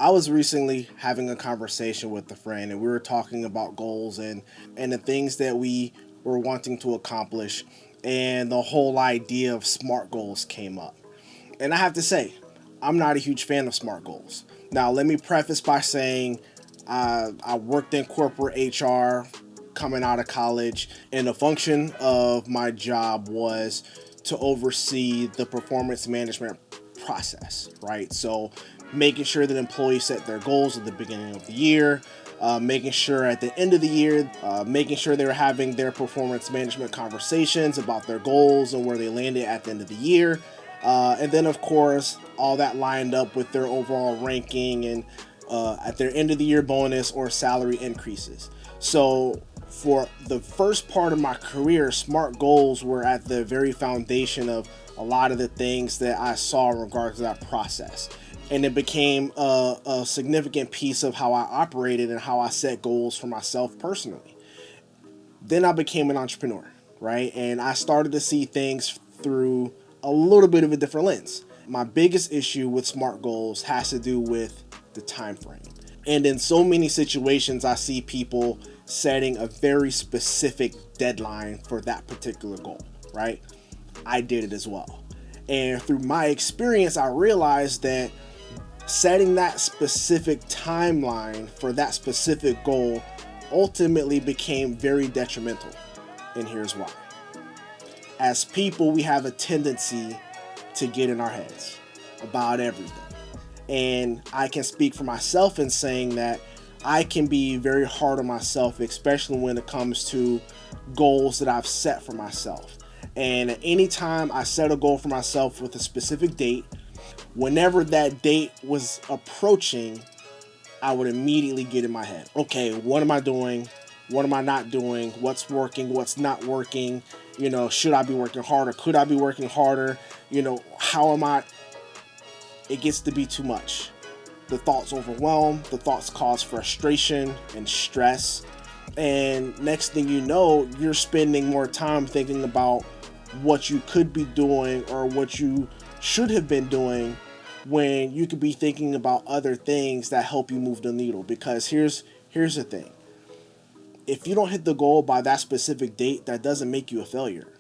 I was recently having a conversation with a friend, and we were talking about goals and the things that we were wanting to accomplish, and the whole idea of SMART goals came up. And I have to say, I'm not a huge fan of SMART goals. Now, let me preface by saying I worked in corporate HR coming out of college, and the function of my job was to oversee the performance management process, right? So, making sure that employees set their goals at the beginning of the year, making sure at the end of the year, making sure they were having their performance management conversations about their goals and where they landed at the end of the year. And then, of course, all that lined up with their overall ranking and at their end of the year bonus or salary increases. So, for the first part of my career, SMART goals were at the very foundation of a lot of the things that I saw in regards to that process. And it became a significant piece of how I operated and how I set goals for myself personally. Then I became an entrepreneur, right? And I started to see things through a little bit of a different lens. My biggest issue with SMART goals has to do with the time frame. And in so many situations, I see people setting a very specific deadline for that particular goal, right? I did it as well. And through my experience, I realized that setting that specific timeline for that specific goal ultimately became very detrimental. And here's why. As people, we have a tendency to get in our heads about everything. And I can speak for myself in saying that I can be very hard on myself, especially when it comes to goals that I've set for myself. And anytime I set a goal for myself with a specific date, whenever that date was approaching, I would immediately get in my head. Okay, what am I doing? What am I not doing? What's working? What's not working? Should I be working harder? Could I be working harder? How am I? It gets to be too much. The thoughts overwhelm, the thoughts cause frustration and stress. And next thing you know, you're spending more time thinking about what you could be doing or what you should have been doing when you could be thinking about other things that help you move the needle. Because here's the thing. If you don't hit the goal by that specific date, that doesn't make you a failure.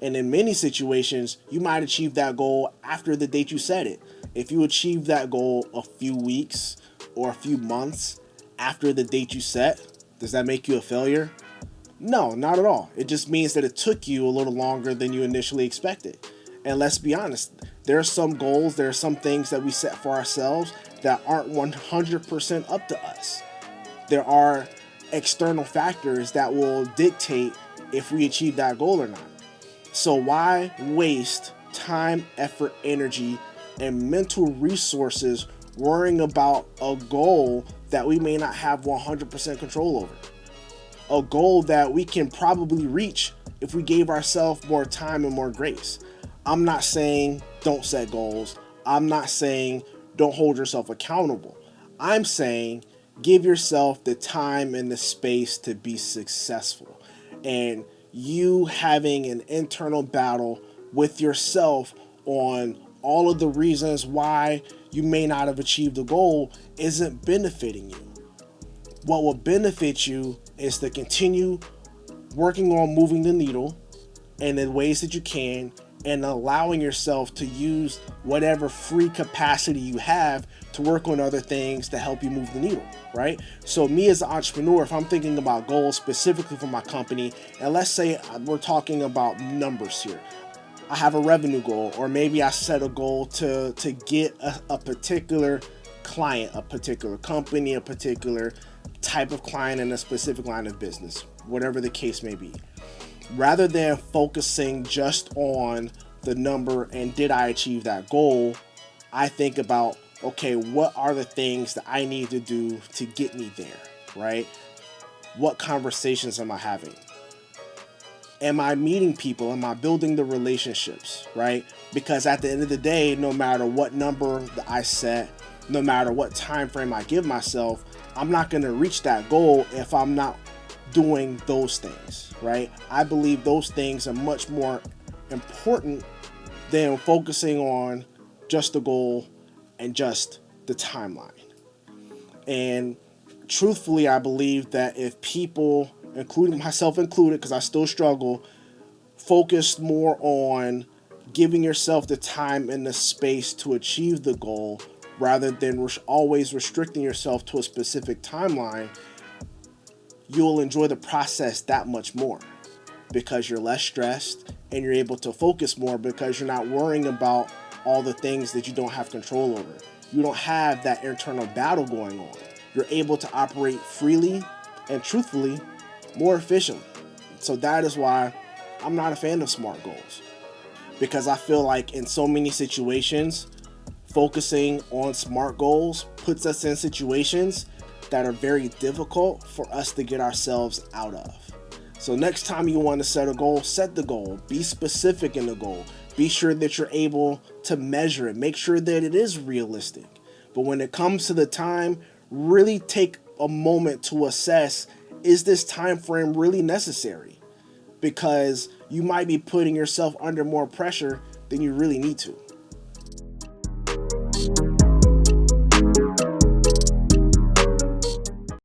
And in many situations, you might achieve that goal after the date you set it. If you achieve that goal a few weeks or a few months after the date you set, does that make you a failure? No, not at all. It just means that it took you a little longer than you initially expected. And let's be honest, there are some goals, there are some things that we set for ourselves that aren't 100% up to us. There are external factors that will dictate if we achieve that goal or not. So why waste time, effort, energy, and mental resources worrying about a goal that we may not have 100% control over? A goal that we can probably reach if we gave ourselves more time and more grace. I'm not saying don't set goals. I'm not saying don't hold yourself accountable. I'm saying give yourself the time and the space to be successful. And you having an internal battle with yourself on all of the reasons why you may not have achieved the goal isn't benefiting you. What will benefit you is to continue working on moving the needle in the ways that you can and allowing yourself to use whatever free capacity you have to work on other things to help you move the needle, right? So me as an entrepreneur, if I'm thinking about goals specifically for my company, and let's say we're talking about numbers here. I have a revenue goal, or maybe I set a goal to get a particular client, a particular company, a particular type of client in a specific line of business, whatever the case may be. Rather than focusing just on the number and did I achieve that goal, I think about, okay, what are the things that I need to do to get me there, right? What conversations am I having? Am I meeting people? Am I building the relationships, right? Because at the end of the day, no matter what number that I set, no matter what time frame I give myself, I'm not going to reach that goal if I'm not doing those things, right? I believe those things are much more important than focusing on just the goal and just the timeline. And truthfully, I believe that if people, including myself included, because I still struggle, focused more on giving yourself the time and the space to achieve the goal rather than always restricting yourself to a specific timeline, you'll enjoy the process that much more because you're less stressed and you're able to focus more because you're not worrying about all the things that you don't have control over. You don't have that internal battle going on. You're able to operate freely and truthfully more efficiently. So that is why I'm not a fan of SMART goals, because I feel like in so many situations, focusing on SMART goals puts us in situations that are very difficult for us to get ourselves out of. So next time you want to set a goal, set the goal. Be specific in the goal. Be sure that you're able to measure it. Make sure that it is realistic. But when it comes to the time, really take a moment to assess, is this time frame really necessary? Because you might be putting yourself under more pressure than you really need to.